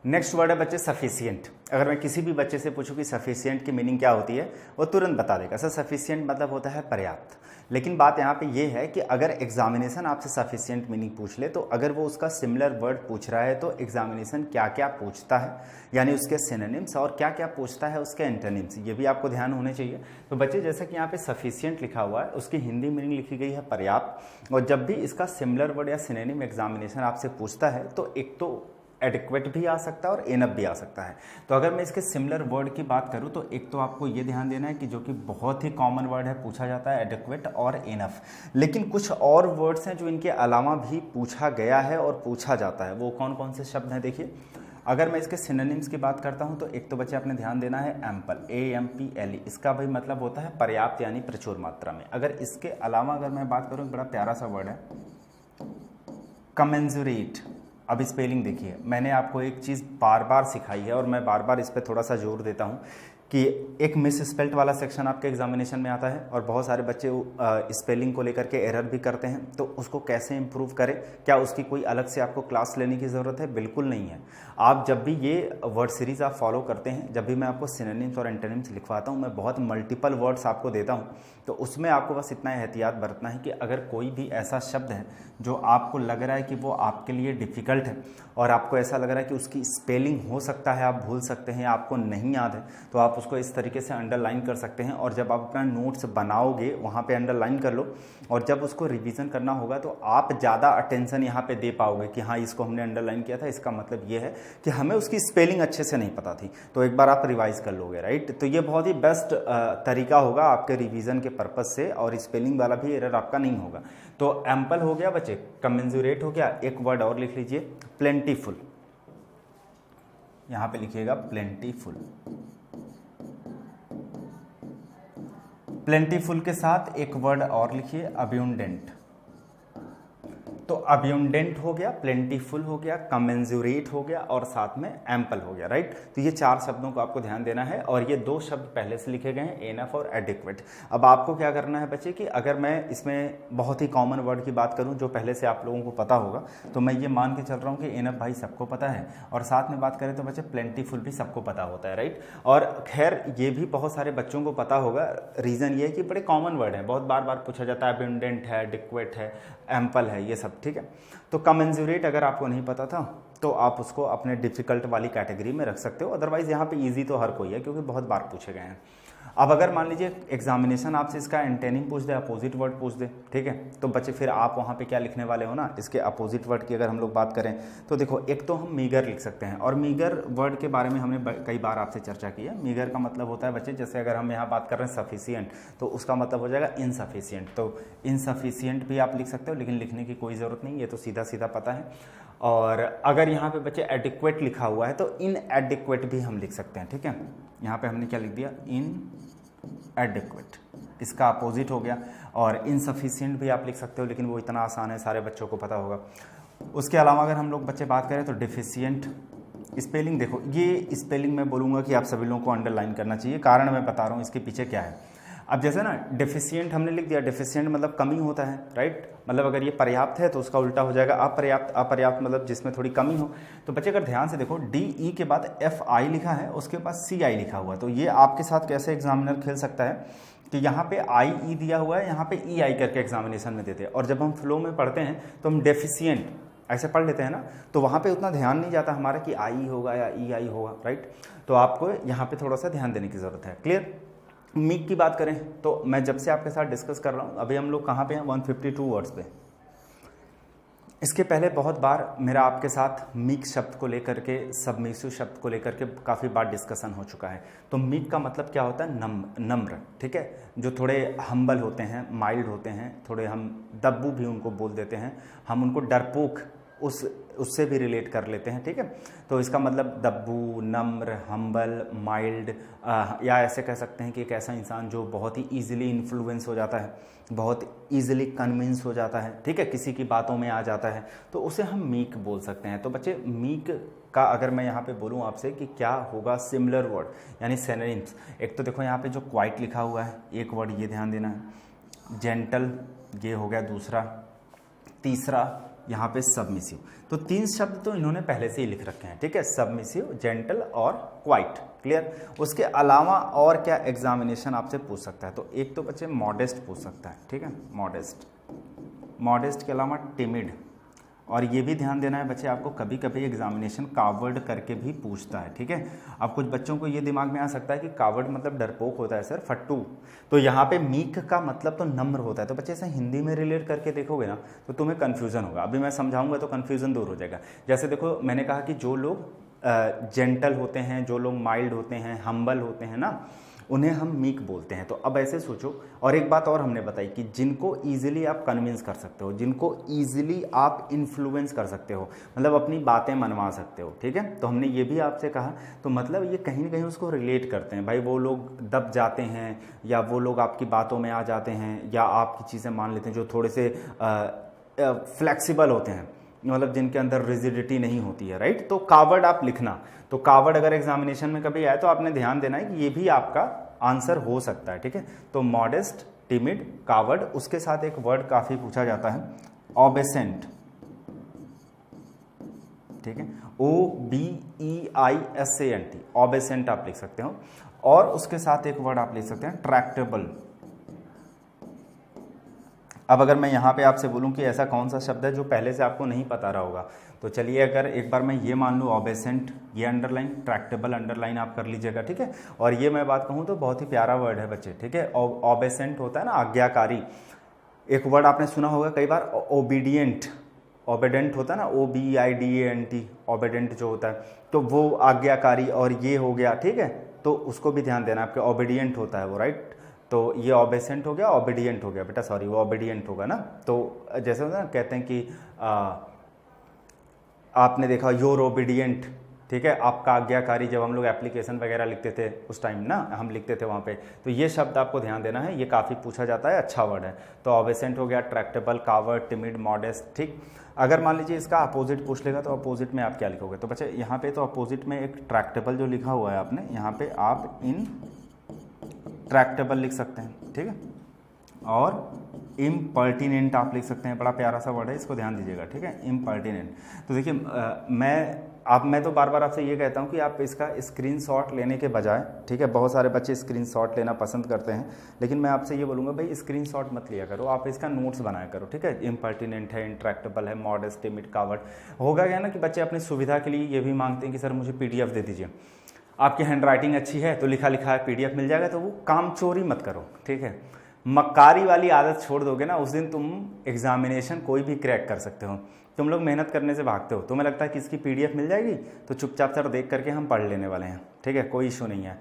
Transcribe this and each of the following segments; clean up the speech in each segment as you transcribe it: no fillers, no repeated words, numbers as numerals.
Next word है बच्चे sufficient. अगर मैं किसी भी बच्चे से पूछूं कि सफिशिएंट की मीनिंग क्या होती है, वो तुरंत बता देगा। सर सफिशिएंट मतलब होता है पर्याप्त। लेकिन बात यहाँ पे ये है कि अगर एग्जामिनेशन आपसे सफिशिएंट मीनिंग पूछ ले, तो अगर वो उसका सिमिलर वर्ड पूछ रहा है तो एग्जामिनेशन क्या क्या पूछता है, यानी उसके सिनोनिम्स, और क्या क्या पूछता है उसके एंटोनिम्स, ये भी आपको ध्यान होने चाहिए। तो बच्चे जैसा कि यहाँ पे सफिशिएंट लिखा हुआ है, उसकी हिंदी मीनिंग लिखी गई है पर्याप्त। और जब भी इसका सिमिलर वर्ड या सिनोनिम एग्जामिनेशन आपसे पूछता है तो एक तो एडिक्वेट भी आ सकता है और इनफ भी आ सकता है। तो अगर मैं इसके सिमिलर वर्ड की बात करूं तो एक तो आपको ये ध्यान देना है कि जो कि बहुत ही कॉमन वर्ड है, पूछा जाता है एडिक्वेट और इनफ। लेकिन कुछ और वर्ड्स हैं जो इनके अलावा भी पूछा गया है और पूछा जाता है। वो कौन कौन से शब्द हैं देखिए। अगर मैं इसके सिनोनिम्स की बात करता हूं तो एक तो बच्चे आपने ध्यान देना है एम्पल, AMPLE, इसका भाई मतलब होता है पर्याप्त यानी प्रचुर मात्रा में। अगर इसके अलावा अगर मैं बात करूं, एक बड़ा प्यारा सा वर्ड है कमेंजुरेट। अब स्पेलिंग देखिए, मैंने आपको एक चीज़ बार बार सिखाई है और मैं बार बार इस पर थोड़ा सा जोर देता हूँ कि एक मिस स्पेल्ट वाला सेक्शन आपके एग्जामिनेशन में आता है और बहुत सारे बच्चे स्पेलिंग को लेकर के एरर भी करते हैं। तो उसको कैसे इंप्रूव करें, क्या उसकी कोई अलग से आपको क्लास लेने की ज़रूरत है? बिल्कुल नहीं है। आप जब भी ये वर्ड सीरीज़ आप फॉलो करते हैं, जब भी मैं आपको सिनोनिम्स और एंटोनिम्स लिखवाता हूँ, मैं बहुत मल्टीपल वर्ड्स आपको देता हूँ, तो उसमें आपको बस इतना एहतियात बरतना है कि अगर कोई भी ऐसा शब्द है जो आपको लग रहा है कि वो आपके लिए डिफ़िकल्ट है और आपको ऐसा लग रहा है कि उसकी स्पेलिंग हो सकता है आप भूल सकते हैं, आपको नहीं याद है, तो आप उसको इस तरीके से अंडरलाइन कर सकते हैं। और जब आप अपना नोट्स बनाओगे वहाँ पे अंडरलाइन कर लो, और जब उसको रिवीजन करना होगा तो आप ज़्यादा अटेंशन यहाँ पे दे पाओगे कि हाँ इसको हमने अंडरलाइन किया था, इसका मतलब ये है कि हमें उसकी स्पेलिंग अच्छे से नहीं पता थी, तो एक बार आप रिवाइज कर लोगे, राइट। तो ये बहुत ही बेस्ट तरीका होगा आपके रिवीजन के पर्पज से, और स्पेलिंग वाला भी एरर आपका नहीं होगा। तो एम्पल हो गया बच्चे, कमेंजुरेट हो गया, एक वर्ड और लिख लीजिए प्लेंटीफुल। यहां पे लिखिएगा प्लेंटीफुल। प्लेंटीफुल के साथ एक वर्ड और लिखिए अब्यूंडेंट। तो अब्यूंडेंट हो गया, प्लेंटीफुल हो गया, कमेंजुरेट हो गया और साथ में एम्पल हो गया, राइट। तो ये 4 शब्दों को आपको ध्यान देना है, और ये 2 शब्द पहले से लिखे गए हैं, एनफ और एडिक्वेट। अब आपको क्या करना है बच्चे कि अगर मैं इसमें बहुत ही कॉमन वर्ड की बात करूं जो पहले से आप लोगों को पता होगा, तो मैं ये मान के चल रहा हूं कि एनफ भाई सबको पता है, और साथ में बात करें तो बच्चे प्लेंटीफुल भी सबको पता होता है, राइट। और खैर ये भी बहुत सारे बच्चों को पता होगा। रीज़न ये है कि बड़े कॉमन वर्ड हैं, बहुत बार बार पूछा जाता है, अब्यूंडेंट है, एडिक्वेट है, एम्पल है, ये सब, ठीक है। तो कमेंजुरेट अगर आपको नहीं पता था तो आप उसको अपने डिफिकल्ट वाली कैटेगरी में रख सकते हो, अदरवाइज यहाँ पे इजी तो हर कोई है क्योंकि बहुत बार पूछे गए हैं। अब अगर मान लीजिए एग्जामिनेशन आपसे इसका एंटेनिम पूछ दे, अपोजिट वर्ड पूछ दे, ठीक है, तो बच्चे फिर आप वहाँ पे क्या लिखने वाले हो ना, इसके अपोजिट वर्ड की अगर हम लोग बात करें तो देखो, एक तो हम मीगर लिख सकते हैं, और मीगर वर्ड के बारे में हमने कई बार आपसे चर्चा की है। मीगर का मतलब होता है बच्चे, जैसे अगर हम यहाँ बात कर रहे हैं सफिशियंट, तो उसका मतलब हो जाएगा इनसफिशियंट। तो इनसफिशियंट भी आप लिख सकते हो, लेकिन लिखने की कोई ज़रूरत नहीं, ये तो सीधा सीधा पता है। और अगर यहाँ पे बच्चे एडिक्वेट लिखा हुआ है तो इन एडिक्वेट भी हम लिख सकते हैं, ठीक है। यहाँ पे हमने क्या लिख दिया, इन एडिक्वेट, इसका अपोजिट हो गया। और इनसफिशिएंट भी आप लिख सकते हो, लेकिन वो इतना आसान है, सारे बच्चों को पता होगा। उसके अलावा अगर हम लोग बच्चे बात करें तो डिफिशिएंट, स्पेलिंग देखो, ये स्पेलिंग मैं बोलूँगा कि आप सभी लोगों को अंडरलाइन करना चाहिए, कारण मैं बता रहा हूँ इसके पीछे क्या है। अब जैसे ना डेफिशिएंट हमने लिख दिया, डेफिशिएंट मतलब कमी होता है, राइट। मतलब अगर ये पर्याप्त है तो उसका उल्टा हो जाएगा अपर्याप्त। अपर्याप्त मतलब जिसमें थोड़ी कमी हो। तो बच्चे अगर ध्यान से देखो, DE के बाद FI लिखा है, उसके बाद CI लिखा हुआ है, तो ये आपके साथ कैसे एग्जामिनर खेल सकता है कि यहाँ पे IE दिया हुआ है, यहाँ पे EI करके एग्जामिनेशन में देते हैं, और जब हम फ्लो में पढ़ते हैं तो हम डेफिशिएंट ऐसे पढ़ लेते हैं ना, तो वहाँ पे उतना ध्यान नहीं जाता हमारा कि IE होगा या EI होगा, राइट। तो आपको यहाँ पे थोड़ा सा ध्यान देने की ज़रूरत है, क्लियर। मीक की बात करें तो मैं जब से आपके साथ डिस्कस कर रहा हूँ, अभी हम लोग कहाँ पे हैं, 152 वर्ड्स पे। इसके पहले बहुत बार मेरा आपके साथ मीक शब्द को लेकर के, सबमिसिव शब्द को लेकर के काफ़ी बार डिस्कशन हो चुका है। तो मीक का मतलब क्या होता है, नम्र, ठीक है, जो थोड़े हम्बल होते हैं, माइल्ड होते हैं, थोड़े हम दब्बू भी उनको बोल देते हैं, हम उनको डरपोक उससे भी रिलेट कर लेते हैं, ठीक है। तो इसका मतलब दब्बू, नम्र, हम्बल, माइल्ड, या ऐसे कह सकते हैं कि एक ऐसा इंसान जो बहुत ही ईजिली इन्फ्लुएंस हो जाता है, बहुत ईजिली कन्विंस हो जाता है, ठीक है, किसी की बातों में आ जाता है, तो उसे हम मीक बोल सकते हैं। तो बच्चे मीक का अगर मैं यहाँ पे बोलूँ आपसे कि क्या होगा सिमिलर वर्ड यानी सिनोनिम्स, एक तो देखो यहाँ पे जो क्वाइट लिखा हुआ है, एक वर्ड ये ध्यान देना है, जेंटल ये हो गया दूसरा, तीसरा यहाँ पे सबमिसिव। तो 3 शब्द तो इन्होंने पहले से ही लिख रखे हैं, ठीक है, सबमिसिव, जेंटल और क्वाइट। क्लियर। उसके अलावा और क्या एग्जामिनेशन आपसे पूछ सकता है? तो एक तो बच्चे मॉडेस्ट पूछ सकता है, ठीक है, मॉडेस्ट। मॉडेस्ट के अलावा टिमिड, और ये भी ध्यान देना है बच्चे आपको, कभी कभी एग्जामिनेशन कावर्ड करके भी पूछता है, ठीक है। अब कुछ बच्चों को ये दिमाग में आ सकता है कि कावर्ड मतलब डरपोक होता है सर, फट्टू। तो यहाँ पे मीक का मतलब तो नम्र होता है। तो बच्चे ऐसे हिंदी में रिलेट करके देखोगे ना तो तुम्हें कन्फ्यूजन होगा। अभी मैं समझाऊंगा तो कन्फ्यूजन दूर हो जाएगा। जैसे देखो, मैंने कहा कि जो लोग जेंटल होते हैं, जो लोग माइल्ड होते हैं, हम्बल होते हैं ना, उन्हें हम मीक बोलते हैं। तो अब ऐसे सोचो। और एक बात और हमने बताई कि जिनको ईजिली आप कन्विंस कर सकते हो, जिनको ईजिली आप इन्फ्लुएंस कर सकते हो, मतलब अपनी बातें मनवा सकते हो, ठीक है। तो हमने ये भी आपसे कहा, तो मतलब ये कहीं ना कहीं उसको रिलेट करते हैं। भाई वो लोग दब जाते हैं, या वो लोग आपकी बातों में आ जाते हैं, या आपकी चीज़ें मान लेते हैं, जो थोड़े से फ्लेक्सिबल होते हैं, मतलब जिनके अंदर रिजिडिटी नहीं होती है, राइट। तो कावर्ड आप लिखना। तो कावर्ड अगर एग्जामिनेशन में कभी आए तो आपने ध्यान देना है कि ये भी आपका आंसर हो सकता है, ठीक है। तो मॉडेस्ट, टिमिड, कावर्ड, उसके साथ एक वर्ड काफी पूछा जाता है, ओबेसेंट, ठीक है, OBEISANT, ओबेसेंट आप लिख सकते हो। और उसके साथ एक वर्ड आप लिख सकते हैं, ट्रैक्टेबल। अब अगर मैं यहाँ पे आपसे बोलूँ कि ऐसा कौन सा शब्द है जो पहले से आपको नहीं पता रहा होगा, तो चलिए अगर एक बार मैं ये मान लूँ, ओबेसेंट, ये अंडरलाइन, ट्रैक्टेबल अंडरलाइन आप कर लीजिएगा, ठीक है। और ये मैं बात कहूँ तो बहुत ही प्यारा वर्ड है बच्चे, ठीक है। ओबेसेंट होता है ना आज्ञाकारी। एक वर्ड आपने सुना होगा कई बार, ओबीडियंट, ओबेडेंट होता है ना, OBEIDENT, ओबेडेंट जो होता है, तो वो आज्ञाकारी, और ये हो गया, ठीक है। तो उसको भी ध्यान देना, आपके ओबीडियंट होता है वो, राइट। तो ये ओबेसेंट हो गया, ओबीडियंट हो गया बेटा, सॉरी वो ओबीडियंट होगा ना। तो जैसे होता है ना, कहते हैं कि आपने देखा योर ओबीडियंट, ठीक है, आपका आज्ञाकारी। जब हम लोग एप्लीकेशन वगैरह लिखते थे उस टाइम ना, हम लिखते थे वहाँ पे, तो ये शब्द आपको ध्यान देना है, ये काफ़ी पूछा जाता है, अच्छा वर्ड है। तो ओबेसेंट हो गया, ट्रैक्टेबल, कावर्ड, टिमिड, मॉडेस्ट, ठीक। अगर मान लीजिए इसका अपोजिट पूछ लेगा तो अपोजिट में आप क्या लिखोगे? तो बच्चे यहाँ पे तो अपोजिट में एक ट्रैक्टेबल जो लिखा हुआ है आपने, यहाँ पे आप इन ट्रैक्टेबल लिख सकते हैं, ठीक है। और इम्पर्टिनेंट आप लिख सकते हैं, बड़ा प्यारा सा वर्ड है, इसको ध्यान दीजिएगा, ठीक है, इम्पर्टिनेंट। तो देखिए मैं तो बार बार आपसे ये कहता हूँ कि आप इसका स्क्रीनशॉट लेने के बजाय, ठीक है, बहुत सारे बच्चे स्क्रीनशॉट लेना पसंद करते हैं, लेकिन मैं आपसे ये बोलूँगा भाई स्क्रीनशॉट मत लिया करो, आप इसका नोट्स बनाया करो, ठीक है। इम्पर्टिनेंट है, इंट्रैक्टेबल है, मॉडेस्ट, टिमिड, कावर्ड। होगा क्या ना कि बच्चे अपनी सुविधा के लिए ये भी मांगते हैं कि सर मुझे PDF दे दीजिए। आपकी हैंडराइटिंग अच्छी है तो लिखा लिखा है PDF मिल जाएगा, तो वो काम चोरी मत करो, ठीक है। मक्कारी वाली आदत छोड़ दोगे ना, उस दिन तुम एग्जामिनेशन कोई भी क्रैक कर सकते हो। तुम लोग मेहनत करने से भागते हो, तुम्हें लगता है कि इसकी PDF मिल जाएगी तो चुपचाप सर देख करके हम पढ़ लेने वाले हैं, ठीक है, कोई इशू नहीं है।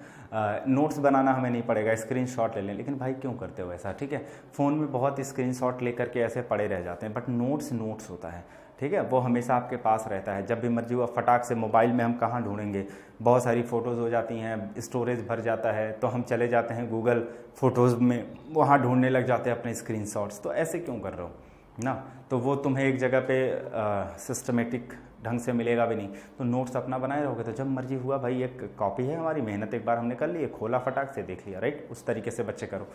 नोट्स बनाना हमें नहीं पड़ेगा, स्क्रीनशॉट ले लें। लेकिन भाई क्यों करते हो ऐसा, ठीक है। फ़ोन में बहुत स्क्रीनशॉट ले करके ऐसे पड़े रह जाते हैं, बट नोट्स होता है, ठीक है, वो हमेशा आपके पास रहता है। जब भी मर्जी हुआ फटाक से, मोबाइल में हम कहाँ ढूंढेंगे, बहुत सारी फ़ोटोज़ हो जाती हैं, स्टोरेज भर जाता है, तो हम चले जाते हैं गूगल फ़ोटोज़ में, वहाँ ढूंढने लग जाते हैं अपने स्क्रीनशॉट्स। तो ऐसे क्यों कर रहे हो ना, तो वो तुम्हें एक जगह पे सिस्टमेटिक ढंग से मिलेगा भी नहीं। तो नोट्स अपना बनाए रहोगे तो जब मर्जी हुआ, भाई एक कॉपी है हमारी, मेहनत एक बार हमने कर ली, खोला फटाक से देख लिया, राइट। उस तरीके से बच्चे करो।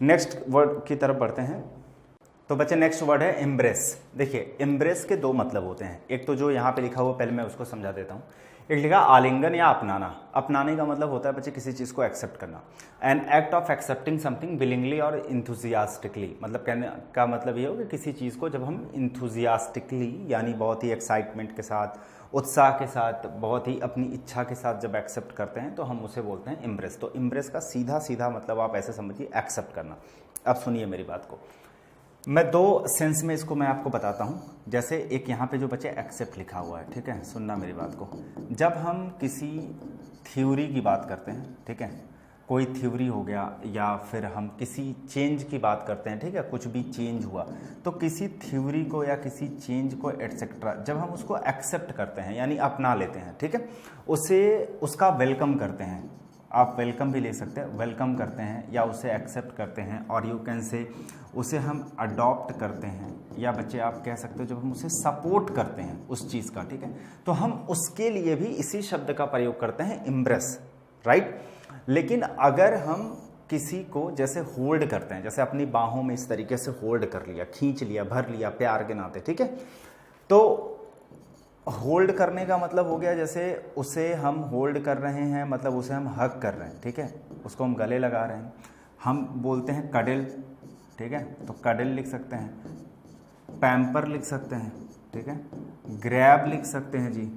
नेक्स्ट वर्ड की तरफ बढ़ते हैं। तो बच्चे नेक्स्ट वर्ड है एम्ब्रेस। देखिए एम्ब्रेस के 2 मतलब होते हैं। एक तो जो यहाँ पे लिखा हुआ, पहले मैं उसको समझा देता हूँ। एक लिखा आलिंगन या अपनाना। अपनाने का मतलब होता है बच्चे किसी चीज़ को एक्सेप्ट करना। An act of accepting something willingly और इंथुजियास्टिकली। मतलब कहने का मतलब ये हो कि किसी चीज़ को जब हम इंथुजियास्टिकली यानी बहुत ही एक्साइटमेंट के साथ, उत्साह के साथ, बहुत ही अपनी इच्छा के साथ जब एक्सेप्ट करते हैं तो हम उसे बोलते हैं इम्ब्रेस। तो इम्ब्रेस का सीधा सीधा मतलब आप ऐसे समझिए, एक्सेप्ट करना। अब सुनिए मेरी बात को, मैं 2 सेंस में इसको मैं आपको बताता हूँ। जैसे एक यहाँ पे जो बच्चे एक्सेप्ट लिखा हुआ है, ठीक है, सुनना मेरी बात को। जब हम किसी थ्योरी की बात करते हैं, ठीक है, कोई थ्योरी हो गया, या फिर हम किसी चेंज की बात करते हैं, ठीक है, कुछ भी चेंज हुआ, तो किसी थ्योरी को या किसी चेंज को एटसेट्रा जब हम उसको एक्सेप्ट करते हैं यानी अपना लेते हैं, ठीक है, उसे उसका वेलकम करते हैं। आप वेलकम भी ले सकते हैं, वेलकम करते हैं या उसे एक्सेप्ट करते हैं, और यू कैन से उसे हम अडॉप्ट करते हैं, या बच्चे आप कह सकते हो जब हम उसे सपोर्ट करते हैं उस चीज़ का, ठीक है, तो हम उसके लिए भी इसी शब्द का प्रयोग करते हैं, इम्ब्रेस, राइट। लेकिन अगर हम किसी को जैसे होल्ड करते हैं, जैसे अपनी बाहों में इस तरीके से होल्ड कर लिया, खींच लिया, भर लिया प्यार के नाते, ठीक है, तो होल्ड करने का मतलब हो गया जैसे उसे हम होल्ड कर रहे हैं, मतलब उसे हम हग कर रहे हैं, ठीक है, उसको हम गले लगा रहे हैं, हम बोलते हैं कडल, ठीक है, तो कडल लिख सकते हैं, पैम्पर लिख सकते हैं, ठीक है, ग्रैब लिख सकते हैं जी,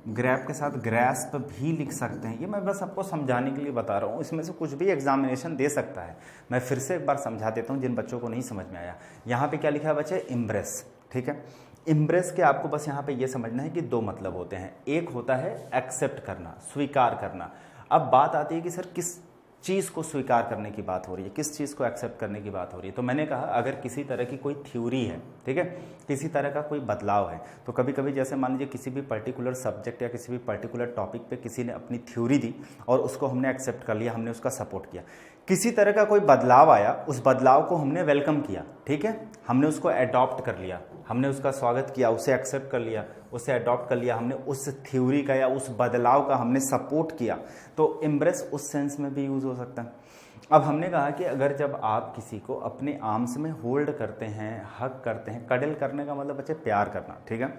ग्रैब के साथ ग्रैस्प भी लिख सकते हैं। ये मैं बस आपको समझाने के लिए बता रहा हूँ, इसमें से कुछ भी एग्जामिनेशन दे सकता है। मैं फिर से एक बार समझा देता हूँ जिन बच्चों को नहीं समझ में आया। यहाँ पे क्या लिखा है बच्चे, इम्ब्रेस, ठीक है। इम्ब्रेस के आपको बस यहाँ पे ये समझना है कि दो मतलब होते हैं, एक होता है एक्सेप्ट करना, स्वीकार करना। अब बात आती है कि सर किस चीज़ को स्वीकार करने की बात हो रही है, किस चीज़ को एक्सेप्ट करने की बात हो रही है। तो मैंने कहा अगर किसी तरह की कोई थ्योरी है, ठीक है, किसी तरह का कोई बदलाव है, तो कभी कभी जैसे मान लीजिए किसी भी पर्टिकुलर सब्जेक्ट या किसी भी पर्टिकुलर टॉपिक पे किसी ने अपनी थ्योरी दी और उसको हमने एक्सेप्ट कर लिया, हमने उसका सपोर्ट किया। किसी तरह का कोई बदलाव आया, उस बदलाव को हमने वेलकम किया, ठीक है, हमने उसको अडॉप्ट कर लिया, हमने उसका स्वागत किया, उसे एक्सेप्ट कर लिया, उसे अडॉप्ट कर लिया, हमने उस थ्योरी का या उस बदलाव का हमने सपोर्ट किया, तो एम्ब्रेस उस सेंस में भी यूज़ हो सकता है। अब हमने कहा कि अगर जब आप किसी को अपने आर्म्स में होल्ड करते हैं, हग करते हैं, कडल करने का मतलब बच्चे प्यार करना, ठीक है,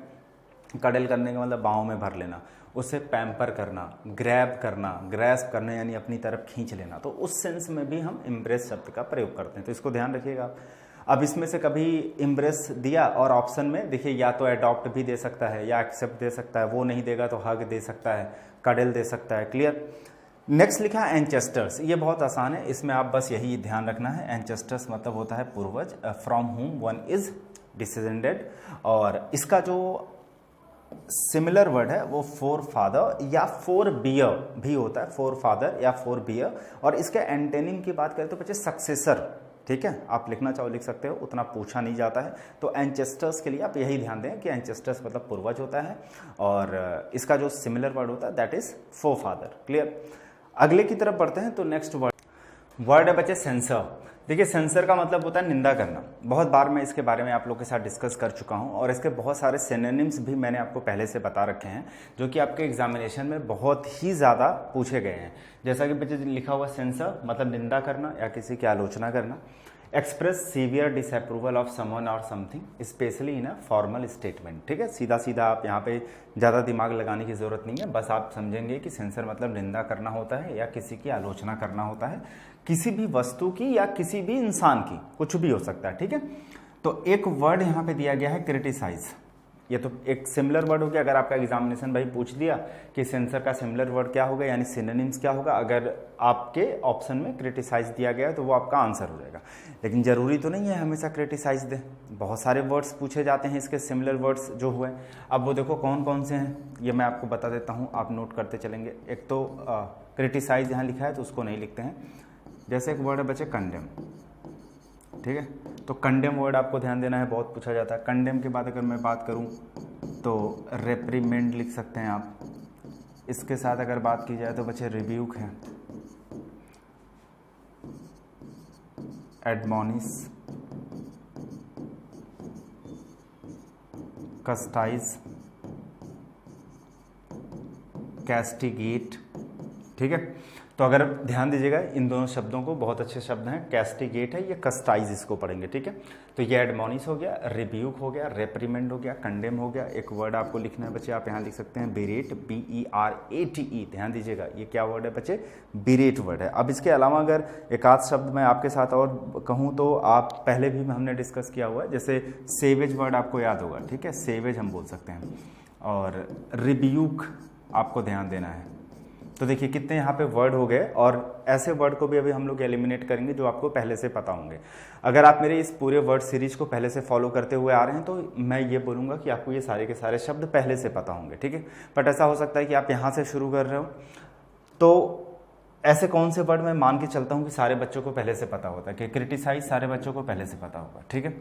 कडल करने का मतलब बाहों में भर लेना, उसे पैम्पर करना, ग्रैब करना, ग्रैस्प करना यानी अपनी तरफ खींच लेना, तो उस सेंस में भी हम इम्ब्रेस शब्द का प्रयोग करते हैं। तो इसको ध्यान रखिएगा। अब इसमें से कभी इम्ब्रेस दिया और ऑप्शन में देखिए या तो अडॉप्ट भी दे सकता है या एक्सेप्ट दे सकता है, वो नहीं देगा तो हग दे सकता है, कडल दे सकता है। क्लियर। नेक्स्ट लिखा है एंचेस्टर्स। ये बहुत आसान है, इसमें आप बस यही ध्यान रखना है, एंचेस्टर्स मतलब होता है पूर्वज, फ्रॉम हुम वन इज डिसेंडेड, और इसका जो सिमिलर वर्ड है वो फोर फादर या फोर बियर भी होता है, फोर फादर या फोर बियर। और इसके एंटेनिम की बात करें तो बच्चे सक्सेसर, ठीक है, आप लिखना चाहो लिख सकते हो, उतना पूछा नहीं जाता है। तो एंचेस्टर्स के लिए आप यही ध्यान दें कि एंचेस्टर्स मतलब पूर्वज होता है और इसका जो सिमिलर वर्ड होता है that is four father. Clear. अगले की तरफ बढ़ते हैं। तो नेक्स्ट वर्ड है बच्चे सेंसर। देखिए सेंसर का मतलब होता है निंदा करना। बहुत बार मैं इसके बारे में आप लोगों के साथ डिस्कस कर चुका हूं और इसके बहुत सारे सिनोनिम्स भी मैंने आपको पहले से बता रखे हैं जो कि आपके एग्जामिनेशन में बहुत ही ज़्यादा पूछे गए हैं। जैसा कि बच्चे लिखा हुआ सेंसर मतलब निंदा करना या किसी की आलोचना करना। Express severe disapproval of someone और something specially in a formal statement. ठीक है, सीधा सीधा आप यहाँ पे ज़्यादा दिमाग लगाने की ज़रूरत नहीं है, बस आप समझेंगे कि सेंसर मतलब निंदा करना होता है या किसी की आलोचना करना होता है, किसी भी वस्तु की या किसी भी इंसान की, कुछ भी हो सकता है। ठीक है, तो एक वर्ड यहाँ पे दिया गया है क्रिटिसाइज। ये तो एक सिमिलर वर्ड हो गया। अगर आपका एग्जामिनेशन भाई पूछ दिया कि सेंसर का सिमिलर वर्ड क्या होगा यानी सिनोनिम्स क्या होगा, अगर आपके ऑप्शन में क्रिटिसाइज दिया गया है तो वो आपका आंसर हो जाएगा। लेकिन जरूरी तो नहीं है हमेशा क्रिटिसाइज दे, बहुत सारे वर्ड्स पूछे जाते हैं इसके सिमिलर वर्ड्स जो हुए। अब वो देखो कौन कौन से हैं ये मैं आपको बता देता हूँ, आप नोट करते चलेंगे। एक तो क्रिटिसाइज यहाँ लिखा है तो उसको नहीं लिखते हैं। जैसे एक वर्ड है बच्चे कंडेम, ठीक है, तो कंडेम वर्ड आपको ध्यान देना है, बहुत पूछा जाता है। कंडेम के बाद अगर मैं बात करूं तो रेप्रीमेंड लिख सकते हैं आप। इसके साथ अगर बात की जाए तो बच्चे रिब्यूक है, एडमोनिश, कस्टाइज, कैस्टिगेट। ठीक है, तो अगर ध्यान दीजिएगा इन दोनों शब्दों को, बहुत अच्छे शब्द हैं। कैस्टिगेट है, ये कस्टाइज इसको पढ़ेंगे। ठीक है, तो ये एडमोनिश हो गया, रिब्यूक हो गया, रेप्रीमेंड हो गया, कंडेम हो गया। एक वर्ड आपको लिखना है बच्चे, आप यहाँ लिख सकते हैं बेरेट, BERATE। ध्यान दीजिएगा ये क्या वर्ड है बच्चे, बेरेट वर्ड है। अब इसके अलावा अगर एक आध शब्द मैं आपके साथ और कहूँ तो आप पहले भी हमने डिस्कस किया हुआ है, जैसे सेवेज वर्ड आपको याद होगा। ठीक है, सेवेज हम बोल सकते हैं, और रिब्यूक आपको ध्यान देना है। तो देखिए कितने यहाँ पे वर्ड हो गए, और ऐसे वर्ड को भी अभी हम लोग एलिमिनेट करेंगे जो आपको पहले से पता होंगे। अगर आप मेरे इस पूरे वर्ड सीरीज को पहले से फॉलो करते हुए आ रहे हैं तो मैं ये बोलूँगा कि आपको ये सारे के सारे शब्द पहले से पता होंगे। ठीक है, बट ऐसा हो सकता है कि आप यहाँ से शुरू कर रहे हो, तो ऐसे कौन से वर्ड मैं मान के चलता हूँ कि सारे बच्चों को पहले से पता होता है, कि क्रिटिसाइज सारे बच्चों को पहले से पता होगा। ठीक है,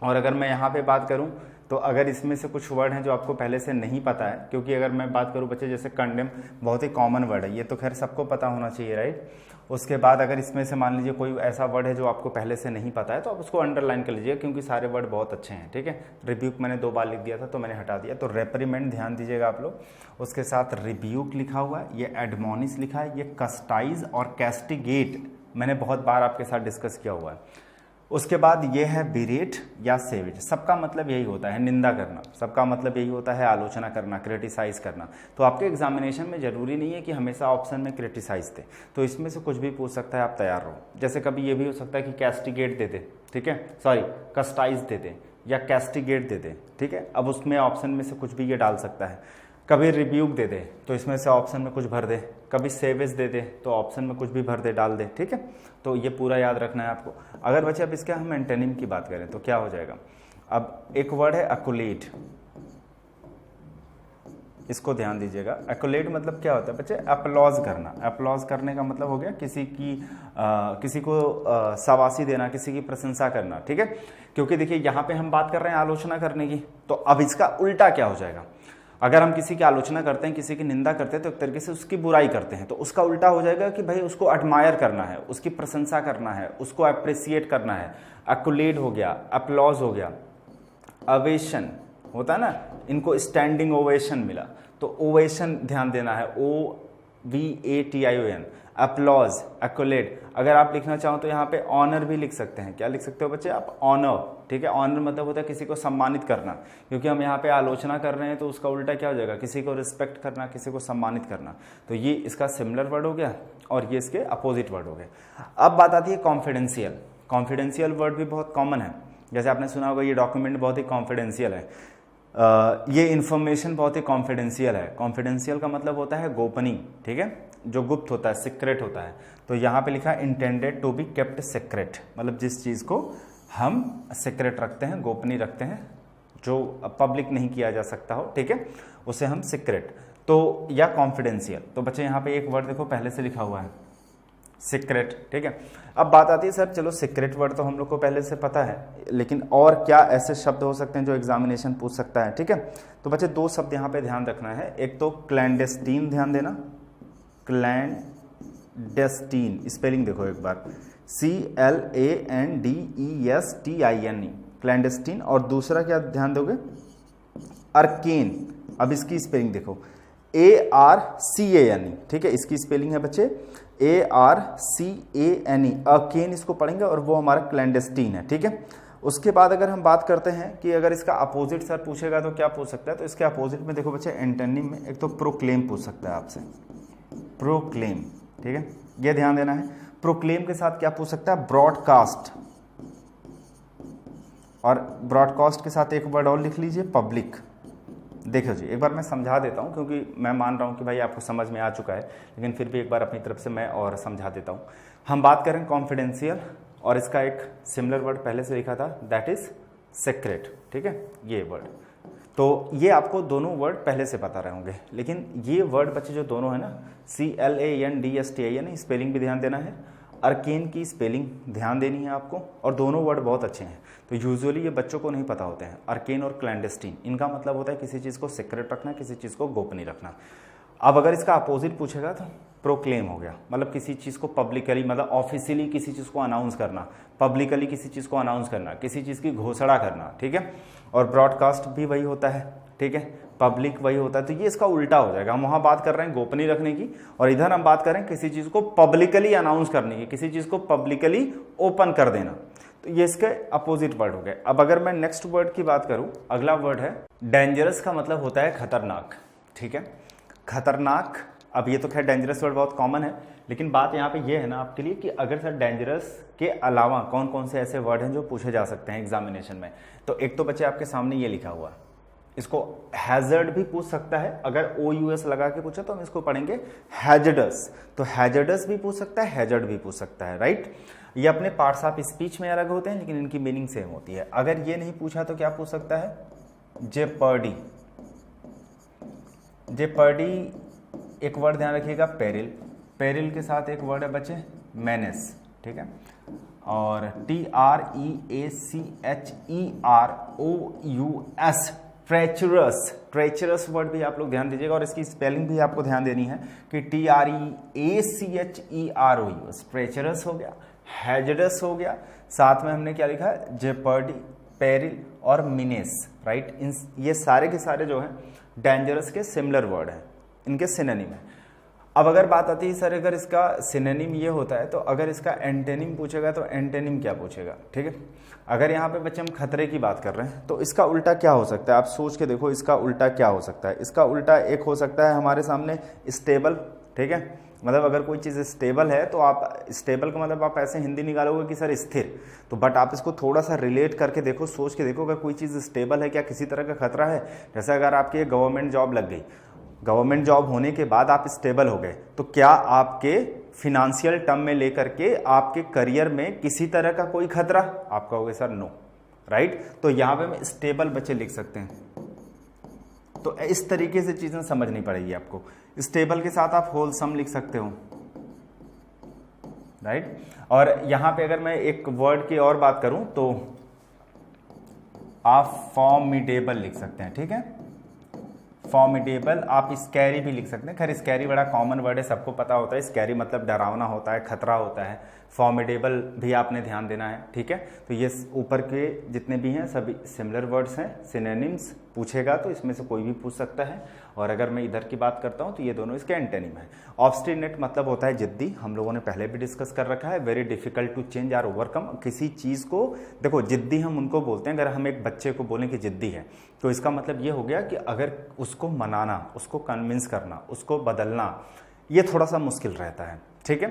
और अगर मैं यहाँ पे बात करूँ तो अगर इसमें से कुछ वर्ड हैं जो आपको पहले से नहीं पता है, क्योंकि अगर मैं बात करूँ बच्चे जैसे कंडेम बहुत ही कॉमन वर्ड है, ये तो खैर सबको पता होना चाहिए, राइट। उसके बाद अगर इसमें से मान लीजिए कोई ऐसा वर्ड है जो आपको पहले से नहीं पता है तो आप उसको अंडरलाइन कर लीजिए, क्योंकि सारे वर्ड बहुत अच्छे हैं। ठीक है, रिब्यूक मैंने 2 बार लिख दिया था तो मैंने हटा दिया। तो रेप्रीमेंड ध्यान दीजिएगा आप लोग, उसके साथ रिब्यूक लिखा हुआ है, ये एडमोनिश लिखा है, ये कस्टाइज और कैस्टिगेट मैंने बहुत बार आपके साथ डिस्कस किया हुआ है। उसके बाद ये है बिरेट या सेवेज। सबका मतलब यही होता है निंदा करना, सबका मतलब यही होता है आलोचना करना, क्रिटिसाइज करना। तो आपके एग्जामिनेशन में जरूरी नहीं है कि हमेशा ऑप्शन में क्रिटिसाइज दे, तो इसमें से कुछ भी पूछ सकता है, आप तैयार रहो। जैसे कभी ये भी हो सकता है कि कैस्टिगेट दे दे, ठीक है, सॉरी कस्टाइज दे दे या कैस्टिगेट दे दे, ठीक है। अब उसमें ऑप्शन में से कुछ भी ये डाल सकता है। कभी रिब्यूक दे दे तो इसमें से ऑप्शन में कुछ भर दे, कभी सेवेज दे दे तो ऑप्शन में कुछ भी भर दे, डाल दे, ठीक है। तो ये पूरा याद रखना है आपको। अगर बच्चे अब इसके हम एंटोनिम की बात करें तो क्या हो जाएगा। अब एक वर्ड है एक्कोलेट, इसको ध्यान दीजिएगा। एक्कोलेट मतलब क्या होता है बच्चे, अपलॉज करना। अपलॉज करने का मतलब हो गया किसी को शाबाशी देना, किसी की प्रशंसा करना, ठीक है। क्योंकि देखिए यहाँ पे हम बात कर रहे हैं आलोचना करने की, तो अब इसका उल्टा क्या हो जाएगा। अगर हम किसी की आलोचना करते हैं, किसी की निंदा करते हैं, तो एक तरीके से उसकी बुराई करते हैं, तो उसका उल्टा हो जाएगा कि भाई उसको एडमायर करना है, उसकी प्रशंसा करना है, उसको अप्रिसिएट करना है। एक्कोलेट हो गया, अपलॉज हो गया, अवेशन होता है ना, इनको स्टैंडिंग ओवेशन मिला, तो ओवेशन ध्यान देना है, OVATION, अपलॉज, एक्कोलेट। अगर आप लिखना चाहो तो यहाँ पे ऑनर भी लिख सकते हैं। क्या लिख सकते हो बच्चे आप, ऑनर, ठीक है। ऑनर मतलब होता है किसी को सम्मानित करना, क्योंकि हम यहाँ पे आलोचना कर रहे हैं तो उसका उल्टा क्या हो जाएगा, किसी को रिस्पेक्ट करना, किसी को सम्मानित करना। तो ये इसका सिमिलर वर्ड हो गया और ये इसके अपोजिट वर्ड हो गए। अब बात आती है कॉन्फिडेंशियल। कॉन्फिडेंशियल वर्ड भी बहुत कॉमन है, जैसे आपने सुना होगा ये डॉक्यूमेंट बहुत ही कॉन्फिडेंशियल है, ये इन्फॉर्मेशन बहुत ही कॉन्फिडेंशियल है। कॉन्फिडेंशियल का मतलब होता है गोपनीय, ठीक है, जो गुप्त होता है, सीक्रेट होता है। तो यहाँ पे लिखा है intended to be kept secret, मतलब जिस चीज़ को हम सीक्रेट रखते हैं, गोपनीय रखते हैं, जो पब्लिक नहीं किया जा सकता हो, ठीक है, उसे हम सीक्रेट तो या कॉन्फिडेंशियल। तो बच्चे यहाँ पे एक वर्ड देखो पहले से लिखा हुआ है, सीक्रेट, ठीक है। अब बात आती है सर चलो सीक्रेट वर्ड तो हम लोग को पहले से पता है, लेकिन और क्या ऐसे शब्द हो सकते हैं जो एग्जामिनेशन पूछ सकता है, ठीक है। तो बच्चे दो शब्द यहाँ पे ध्यान रखना है, एक तो क्लैंडेस्टीन, ध्यान देना, क्लैंडेस्टीन, स्पेलिंग देखो एक बार, CLANDESTINE, क्लैंडेस्टीन। और दूसरा क्या ध्यान दोगे, अर्केन। अब इसकी स्पेलिंग देखो, ARCANE, ठीक है, इसकी स्पेलिंग है बच्चे ARCANE, अर्केन इसको पढ़ेंगे, और वो हमारा क्लैंडेस्टीन है, ठीक है। उसके बाद अगर हम बात करते हैं कि अगर इसका अपोजिट सर पूछेगा तो क्या पूछ सकता है, तो इसके अपोजिट में देखो बच्चे एंटोनिम में एक तो प्रोक्लेम पूछ सकता है आपसे, प्रोक्लेम, ठीक है, ये ध्यान देना है। प्रोक्लेम के साथ क्या पूछ सकता है, ब्रॉडकास्ट, और ब्रॉडकास्ट के साथ एक वर्ड और लिख लीजिए, पब्लिक। देखो जी एक बार मैं समझा देता हूँ, क्योंकि मैं मान रहा हूँ कि भाई आपको समझ में आ चुका है, लेकिन फिर भी एक बार अपनी तरफ से मैं और समझा देता हूँ। हम बात करें कॉन्फिडेंशियल, और इसका एक सिमिलर वर्ड पहले से लिखा था, दैट इज सीक्रेट, ठीक है, ये वर्ड। तो ये आपको दोनों वर्ड पहले से पता रहे होंगे, लेकिन ये वर्ड बच्चे जो दोनों है ना, CLANDESTINE, स्पेलिंग भी ध्यान देना है, अर्केन की स्पेलिंग ध्यान देनी है आपको, और दोनों वर्ड बहुत अच्छे हैं। तो यूजुअली ये बच्चों को नहीं पता होते हैं, अर्केन और क्लैंडेस्टीन, इनका मतलब होता है किसी चीज़ को सीक्रेट रखना, किसी चीज़ को गोपनीय रखना। अब अगर इसका अपोजिट पूछेगा तो प्रोक्लेम हो गया, मतलब किसी चीज़ को पब्लिकली, मतलब ऑफिशियली किसी चीज़ को अनाउंस करना, पब्लिकली किसी चीज़ को अनाउंस करना, किसी चीज़ की घोषणा करना, ठीक है। और ब्रॉडकास्ट भी वही होता है, ठीक है, पब्लिक वही होता है। तो ये इसका उल्टा हो जाएगा, हम वहाँ बात कर रहे हैं गोपनीय रखने की, और इधर हम बात करें किसी चीज़ को पब्लिकली अनाउंस करने की, किसी चीज़ को पब्लिकली ओपन कर देना। तो ये इसके अपोजिट वर्ड हो गए। अब अगर मैं नेक्स्ट वर्ड की बात करूं, अगला वर्ड है डेंजरस, का मतलब होता है खतरनाक, ठीक है, खतरनाक। अब ये तो खैर डेंजरस वर्ड बहुत कॉमन है, लेकिन बात यहाँ पे ये है ना आपके लिए कि अगर सर डेंजरस के अलावा कौन कौन से ऐसे वर्ड हैं जो पूछे जा सकते हैं एग्जामिनेशन में। तो एक तो बच्चे आपके सामने ये लिखा हुआ है, इसको हैजर्ड भी पूछ सकता है, अगर OUS लगा के पूछे तो हम इसको पढ़ेंगे हैजर्डस। तो हैजर्डस भी पूछ सकता है, हैजर्ड भी पूछ सकता है, राइट। ये अपने पार्ट्स ऑफ स्पीच में अलग होते हैं, लेकिन इनकी मीनिंग सेम होती है। अगर ये नहीं पूछा तो क्या पूछ सकता है, जेपर्डी। जेपर्डी एक वर्ड ध्यान रखिएगा, पेरिल। पेरिल के साथ एक वर्ड है बच्चे मेनेस, ठीक है, और TREACHEROUS, ट्रेचरस। ट्रेचरस वर्ड भी आप लोग ध्यान दीजिएगा, और इसकी स्पेलिंग भी आपको ध्यान देनी है कि TREACHEROUS, ट्रेचरस हो गया, हैजर्डस हो गया, साथ में हमने क्या लिखा है, जेपर्डी, पेरिल और मिनेस, राइट। ये सारे के सारे जो है डेंजरस के सिमिलर वर्ड हैं, इनके सिनोनिम है। अब अगर बात आती है सर अगर इसका सिनोनिम ये होता है, तो अगर इसका एंटेनिम पूछेगा तो एंटेनिम क्या पूछेगा, ठीक है। अगर यहाँ पे बच्चे हम खतरे की बात कर रहे हैं तो इसका उल्टा क्या हो सकता है, आप सोच के देखो इसका उल्टा क्या हो सकता है। इसका उल्टा एक हो सकता है हमारे सामने स्टेबल, ठीक है। मतलब अगर कोई चीज़ स्टेबल है तो आप स्टेबल का मतलब आप ऐसे हिंदी निकालोगे कि सर स्थिर, तो बट आप इसको थोड़ा सा रिलेट करके देखो, सोच के देखो, अगर कोई चीज़ स्टेबल है, क्या किसी तरह का खतरा है। जैसे अगर आपकी गवर्नमेंट जॉब लग गई, गवर्नमेंट जॉब होने के बाद आप स्टेबल हो गए, तो क्या आपके फिनेंशियल टर्म में लेकर के आपके करियर में किसी तरह का कोई खतरा, आप कहोगे सर नो, राइट। तो यहां पे हम स्टेबल बच्चे लिख सकते हैं। तो इस तरीके से चीजें समझनी पड़ेगी आपको। स्टेबल के साथ आप होलसम लिख सकते हो, राइट। और यहां पे अगर मैं एक वर्ड की और बात करूं तो आप फॉर्मिडेबल लिख सकते हैं, ठीक है। फॉर्मिडेबल, आप स्कैरी भी लिख सकते हैं। खैर स्कैरी बड़ा कॉमन वर्ड है, सबको पता होता है। स्कैरी मतलब डरावना होता है, खतरा होता है। फॉर्मिडेबल भी आपने ध्यान देना है, ठीक है। तो ये ऊपर के जितने भी हैं सभी सिमिलर वर्ड्स हैं, सिनोनिम्स पूछेगा तो इसमें से कोई भी पूछ सकता है। और अगर मैं इधर की बात करता हूं तो ये दोनों इसके एंटेनिम है। ऑब्स्टिनेट मतलब होता है जिद्दी, हम लोगों ने पहले भी डिस्कस कर रखा है। वेरी डिफिकल्ट टू चेंज और ओवरकम, किसी चीज को देखो जिद्दी हम उनको बोलते हैं। अगर हम एक बच्चे को बोलें कि जिद्दी है तो इसका मतलब ये हो गया कि अगर उसको मनाना, उसको कन्विंस करना, उसको बदलना, ये थोड़ा सा मुश्किल रहता है, ठीक है।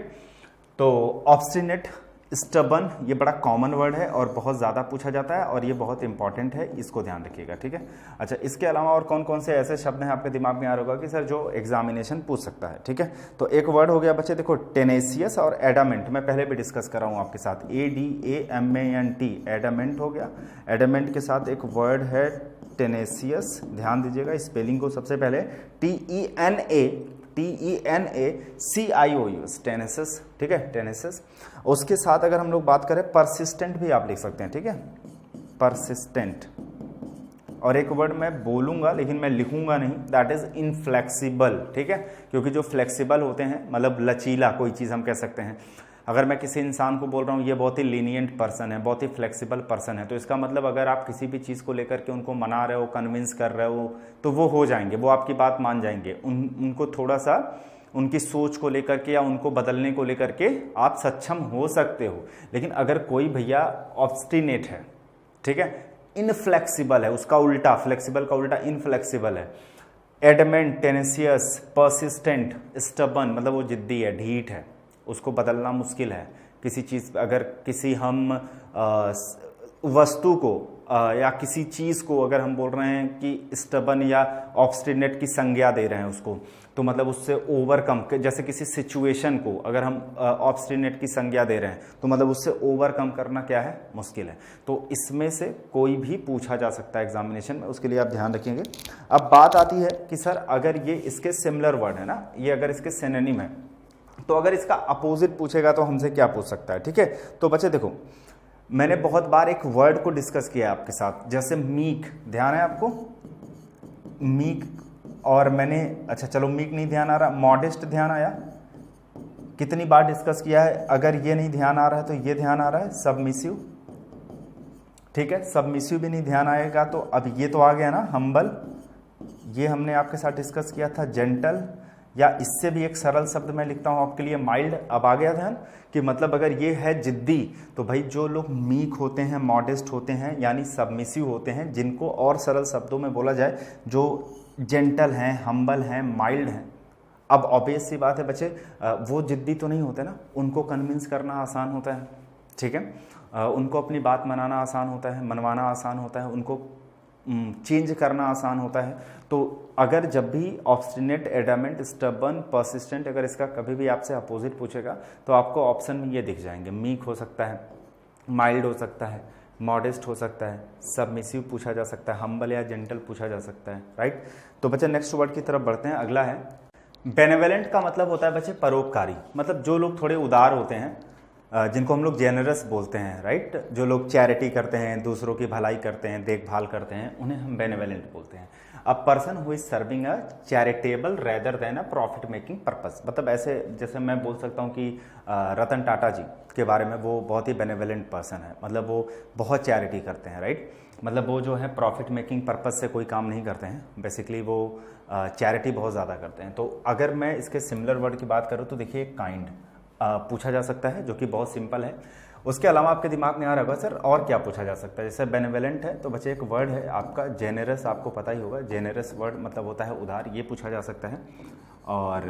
तो ऑब्स्टिनेट, स्टबन, ये बड़ा कॉमन वर्ड है और बहुत ज़्यादा पूछा जाता है और ये बहुत इंपॉर्टेंट है, इसको ध्यान रखिएगा, ठीक है। अच्छा, इसके अलावा और कौन कौन से ऐसे शब्द हैं आपके दिमाग में आ रहा होगा कि सर जो एग्जामिनेशन पूछ सकता है, ठीक है। तो एक वर्ड हो गया बच्चे, देखो टेनेसियस और एडामेंट, मैं पहले भी डिस्कस कर रहा हूँ आपके साथ। ADAMANT, एडामेंट हो गया। एडामेंट के साथ एक वर्ड है टेनेसियस, ध्यान दीजिएगा स्पेलिंग को। सबसे पहले TENACIOUS, टेनेसिस, ठीक है, टेनेसिस। उसके साथ अगर हम लोग बात करें परसिस्टेंट भी आप लिख सकते हैं, ठीक है, परसिस्टेंट। और एक वर्ड मैं बोलूंगा लेकिन मैं लिखूंगा नहीं, दैट इज इनफ्लेक्सिबल, ठीक है। क्योंकि जो फ्लेक्सिबल होते हैं मतलब लचीला, कोई चीज़ हम कह सकते हैं। अगर मैं किसी इंसान को बोल रहा हूँ ये बहुत ही लीनियंट पर्सन है, बहुत ही फ्लेक्सिबल पर्सन है, तो इसका मतलब अगर आप किसी भी चीज़ को लेकर के उनको मना रहे हो, कन्विंस कर रहे हो, तो वो हो जाएंगे, वो आपकी बात मान जाएंगे। उनको थोड़ा सा उनकी सोच को लेकर के या उनको बदलने को लेकर के आप सक्षम हो सकते हो। लेकिन अगर कोई भैया ऑब्स्टिनेट है, ठीक है, इनफ्लेक्सिबल है, उसका उल्टा, फ्लेक्सिबल का उल्टा इनफ्लेक्सिबल है। एडमेंट, टेनेसियस, परसिस्टेंट, स्टबन मतलब वो जिद्दी है, ढीठ है, उसको बदलना मुश्किल है। किसी चीज़, अगर किसी हम वस्तु को या किसी चीज़ को अगर हम बोल रहे हैं कि स्टबन या ऑब्स्टिनेट की संज्ञा दे रहे हैं उसको, तो मतलब उससे ओवरकम, जैसे किसी सिचुएशन को अगर हम ऑब्स्टिनेट की संज्ञा दे रहे हैं तो मतलब उससे ओवरकम करना क्या है, मुश्किल है। तो इसमें से कोई भी पूछा जा सकता है एग्जामिनेशन में, उसके लिए आप ध्यान रखेंगे। अब बात आती है कि सर अगर ये इसके सिमिलर वर्ड है ना, ये अगर इसके सिनोनिम है, तो अगर इसका अपोजिट पूछेगा तो हमसे क्या पूछ सकता है, ठीक है। तो बच्चे देखो, मैंने बहुत बार एक वर्ड को डिस्कस किया आपके साथ, जैसे मीक, ध्यान है आपको, मीक। और मैंने, अच्छा चलो मीक नहीं ध्यान आ रहा, मॉडेस्ट ध्यान आया, कितनी बार डिस्कस किया है। अगर ये नहीं ध्यान आ रहा है तो ये ध्यान आ रहा है, सबमिसिव, ठीक है। सबमिसिव भी नहीं ध्यान आएगा तो अब ये तो आ गया ना, हम्बल, ये हमने आपके साथ डिस्कस किया था। जेंटल, या इससे भी एक सरल शब्द मैं लिखता हूं आपके लिए, माइल्ड। अब आ गया ध्यान कि मतलब अगर ये है जिद्दी, तो भाई जो लोग मीक होते हैं, मॉडेस्ट होते हैं, यानी सबमिसिव होते हैं, जिनको और सरल शब्दों में बोला जाए, जो जेंटल हैं, हम्बल हैं, माइल्ड हैं। अब ऑब्वियस सी बात है बच्चे, वो जिद्दी तो नहीं होते ना, उनको कन्विंस करना आसान होता है, ठीक है। उनको अपनी बात मनाना आसान होता है, मनवाना आसान होता है, उनको चेंज करना आसान होता है। तो अगर जब भी ऑब्स्टिनेट, एडामेंट, स्टबन, परसिस्टेंट, अगर इसका कभी भी आपसे अपोजिट पूछेगा तो आपको ऑप्शन में ये दिख जाएंगे। मीक हो सकता है, माइल्ड हो सकता है, मॉडेस्ट हो सकता है, सबमिसिव पूछा जा सकता है, हम्बल या जेंटल पूछा जा सकता है, राइट। तो बच्चे नेक्स्ट वर्ड की तरफ बढ़ते हैं। अगला है बेनेवलेंट, का मतलब होता है बच्चे परोपकारी, मतलब जो लोग थोड़े उदार होते हैं, जिनको हम लोग जेनरस बोलते हैं, राइट, जो लोग चैरिटी करते हैं, दूसरों की भलाई करते हैं, देखभाल करते हैं, उन्हें हम बेनेवलेंट बोलते हैं। A person who is serving a charitable rather than a profit making purpose, मतलब ऐसे जैसे मैं बोल सकता हूँ कि रतन टाटा जी के बारे में, वो बहुत ही बेनेवलेंट पर्सन है, मतलब वो बहुत चैरिटी करते हैं, राइट, मतलब वो जो है प्रॉफिट मेकिंग पर्पस से कोई काम नहीं करते हैं, बेसिकली वो चैरिटी बहुत ज़्यादा करते हैं। तो अगर मैं इसके सिमिलर वर्ड की बात करूँ तो देखिए काइंड पूछा जा सकता है, जो कि बहुत सिंपल है। उसके अलावा आपके दिमाग में आ रहा होगा सर और क्या पूछा जा सकता है, जैसे बेनेवलेंट है तो बच्चे एक वर्ड है आपका जेनेरस, आपको पता ही होगा, जेनेरस वर्ड मतलब होता है उदार, ये पूछा जा सकता है। और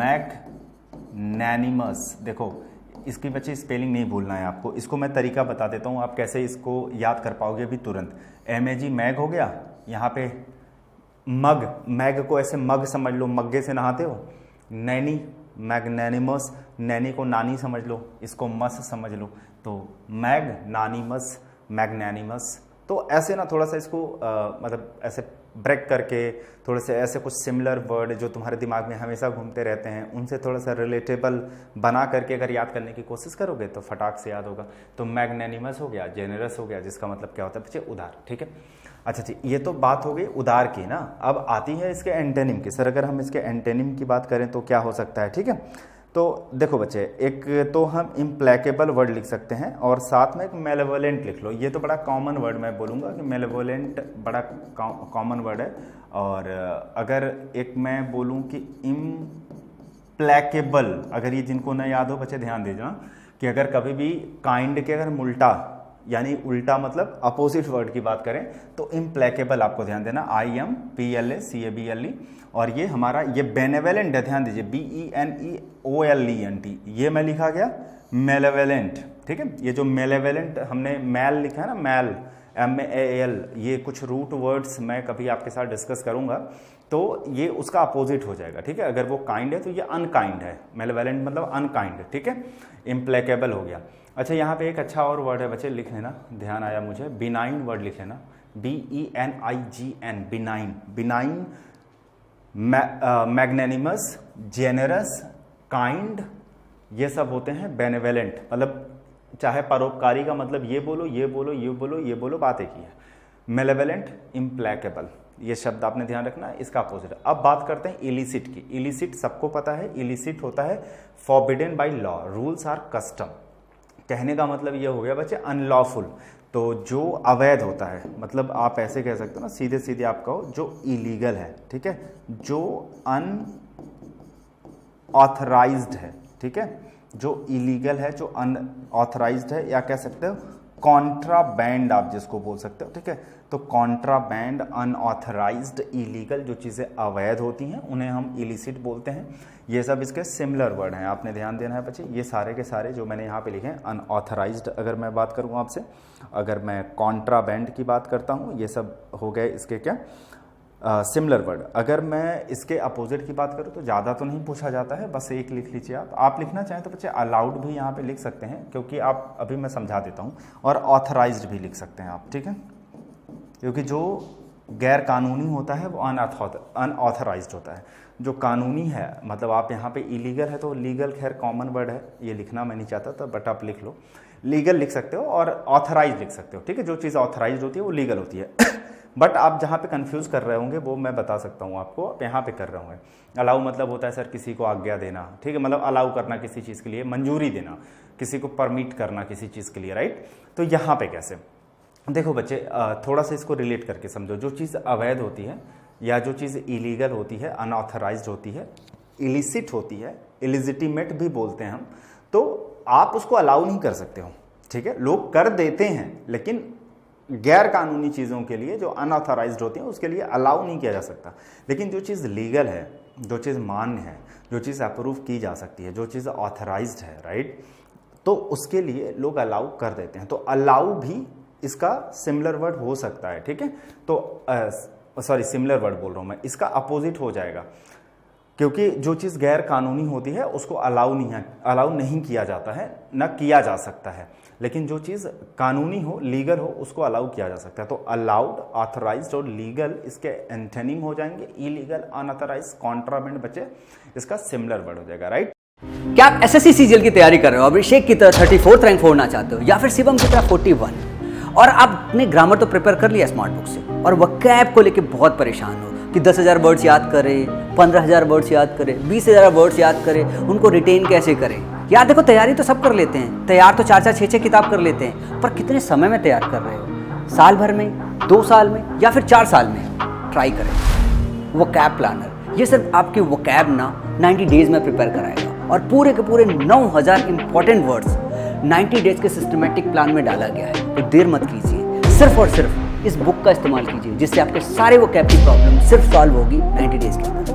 मैग्नैनिमस, देखो इसकी बच्चे स्पेलिंग नहीं भूलना है आपको, इसको मैं तरीका बता देता हूँ आप कैसे इसको याद कर पाओगे अभी तुरंत। MAG मैग हो गया, यहाँ पे मग, मैग को ऐसे मग समझ लो, मग्गे से नहाते हो। नैनी, मैग्नैनिमस, नैनी को नानी समझ लो, इसको मस समझ लो, तो मैग्नानिमस, मैग्नैनिमस। तो ऐसे ना थोड़ा सा इसको मतलब ऐसे ब्रेक करके थोड़े से ऐसे कुछ सिमिलर वर्ड जो तुम्हारे दिमाग में हमेशा घूमते रहते हैं, उनसे थोड़ा सा रिलेटेबल बना करके अगर याद करने की कोशिश करोगे तो फटाक से याद होगा। तो मैग्नैनिमस हो गया, जेनरस हो गया, जिसका मतलब क्या होता है बच्चे उदार, ठीक है। अच्छा जी, ये तो बात हो गई उदार की ना। अब आती है इसके एंटेनिम की। सर अगर हम इसके एंटेनिम की बात करें तो क्या हो सकता है, ठीक है। तो देखो बच्चे, एक तो हम इम्प्लेकेबल वर्ड लिख सकते हैं और साथ में एक मेलेवोलेंट लिख लो। ये तो बड़ा कॉमन वर्ड मैं बोलूँगा कि मेलेवोलेंट बड़ा कॉमन वर्ड है। और अगर एक मैं बोलूँ कि इम्प्लेकेबल, अगर ये जिनको न याद हो बच्चे ध्यान दीजिए कि अगर कभी भी काइंड के अगर उल्टा, यानी उल्टा मतलब अपोजिट वर्ड की बात करें तो इम्प्लेकेबल आपको ध्यान देना, IMPLACABLE। और ये हमारा ये बेनेवलेंट है, ध्यान दीजिए, BENEOLENT, ये मैं लिखा गया मेलेवलेंट, ठीक है। ये जो मेलेवलेंट हमने मैल लिखा है ना, मैल MAL, ये कुछ रूट वर्ड्स मैं कभी आपके साथ डिस्कस करूंगा, तो ये उसका अपोजिट हो जाएगा, ठीक है। अगर वो काइंड है तो ये अनकाइंड है, मेलेवलेंट मतलब अनकाइंड, ठीक है। इम्प्लेकेबल हो गया। अच्छा, यहाँ पे एक अच्छा और वर्ड है बच्चे, लिख लेना, ध्यान आया मुझे, बिनाइन वर्ड लिख लेना, BENIGN, benign. Benign, मैग्नैनिमस, generous, kind, ये सब होते हैं बेनेवलेंट, मतलब चाहे परोपकारी का मतलब ये बोलो, ये बोलो, ये बोलो, ये बोलो, बात एक ही है। मेलेवलेंट, इम्प्लेकेबल, ये शब्द आपने ध्यान रखना है, इसका अपोजिट। अब बात करते हैं इलिसिट की। इलिसिट सबको पता है, इलिसिट होता है forbidden by law, rules or custom. कहने का मतलब ये हो गया बच्चे अनलॉफुल, तो जो अवैध होता है, मतलब आप ऐसे कह सकते हो ना, सीधे सीधे आप कहो जो इलीगल है, ठीक है, जो अनऑथराइज्ड है, ठीक है, जो इलीगल है, जो अनऑथराइज्ड है, या कह सकते हो कॉन्ट्राबैंड आप जिसको बोल सकते हो, ठीक है। तो कॉन्ट्राबैंड, अनऑथराइज्ड, इलीगल, जो चीज़ें अवैध होती हैं उन्हें हम इलिसिट बोलते हैं। ये सब इसके सिमिलर वर्ड हैं, आपने ध्यान देना है बच्चे। ये सारे के सारे जो मैंने यहाँ पे लिखे हैं, अनऑथराइज्ड अगर मैं बात करूँ आपसे, अगर मैं कॉन्ट्राबैंड की बात करता हूँ, ये सब हो गए इसके क्या सिमिलर वर्ड। अगर मैं इसके अपोजिट की बात करूँ तो ज़्यादा तो नहीं पूछा जाता है, बस एक लिख लीजिए आप लिखना चाहें तो बच्चे अलाउड भी यहाँ पे लिख सकते हैं, क्योंकि आप अभी मैं समझा देता हूँ, और ऑथराइज्ड भी लिख सकते हैं आप, ठीक है, क्योंकि जो गैर कानूनी होता है वो अनऑथराइज्ड होता है। जो कानूनी है, मतलब आप यहाँ पे इलीगल है तो लीगल खैर कॉमन वर्ड है, ये लिखना मैं नहीं चाहता था, बट आप लिख लो, लीगल लिख सकते हो और ऑथराइज लिख सकते हो, ठीक है। जो चीज़ ऑथराइज होती है वो लीगल होती है। बट आप जहाँ पे कंफ्यूज कर रहे होंगे वो मैं बता सकता हूँ आपको, आप यहाँ पे कर रहे होंगे। अलाउ मतलब होता है सर किसी को आज्ञा देना, ठीक है, मतलब अलाउ करना किसी चीज़ के लिए, मंजूरी देना, किसी को परमिट करना किसी चीज़ के लिए, राइट। तो यहाँ पे कैसे, देखो बच्चे थोड़ा सा इसको रिलेट करके समझो। जो चीज़ अवैध होती है या जो चीज़ इलीगल होती है, अनऑथराइज्ड होती है, इलिसिट होती है, इलिजिटिमेट भी बोलते हैं हम, तो आप उसको अलाउ नहीं कर सकते हो, ठीक है। लोग कर देते हैं, लेकिन गैर कानूनी चीज़ों के लिए जो अनऑथराइज्ड होती हैं उसके लिए अलाउ नहीं किया जा सकता। लेकिन जो चीज़ लीगल है, जो चीज़ मान्य है, जो चीज़ अप्रूव की जा सकती है, जो चीज़ ऑथराइज्ड है, राइट, तो उसके लिए लोग अलाउ कर देते हैं। तो अलाउ भी इसका सिमिलर वर्ड हो सकता है, ठीक है। तो सॉरी, सिमिलर वर्ड बोल रहा हूँ मैं, इसका अपोजिट हो जाएगा, क्योंकि जो चीज़ गैर कानूनी होती है उसको अलाउ नहीं किया जाता है, ना किया जा सकता है। लेकिन जो चीज़ कानूनी हो, लीगल हो, उसको अलाउ किया जा सकता है। तो अलाउड, ऑथराइज्ड और लीगल इसके एंटोनिम हो जाएंगे, इलीगल, अनऑथराइज्ड, कॉन्ट्राबैंड बच्चे इसका सिमिलर वर्ड हो जाएगा, राइट। क्या आप एसएससी सीजीएल की तैयारी कर रहे हो, अभिषेक की तरह 34th रैंक फोड़ना चाहते हो, या फिर शिवम की तरह 41, और आपने ग्रामर तो प्रिपेयर कर लिया स्मार्ट बुक से और वोकैब को लेके बहुत परेशान हो कि 10,000 वर्ड्स याद करें, 15,000 वर्ड्स याद करें, 20,000 वर्ड्स याद करें, उनको रिटेन कैसे करें। यार देखो, तैयारी तो सब कर लेते हैं, तैयार तो 4-4, 6-6 किताब कर लेते हैं, पर कितने समय में तैयार कर रहे हो? साल भर में, 2 साल में, या फिर 4 साल में? ट्राई करें वोकैब प्लानर। ये सिर्फ आपके वोकैब ना 90 डेज में प्रिपेयर कराएगा और पूरे के पूरे 9,000 इंपॉर्टेंट वर्ड्स 90 डेज के सिस्टमेटिक प्लान में डाला गया है। तो देर मत कीजिए, सिर्फ और सिर्फ इस बुक का इस्तेमाल कीजिए, जिससे आपके सारे वोकैब की प्रॉब्लम सिर्फ सॉल्व होगी 90 डेज के अंदर।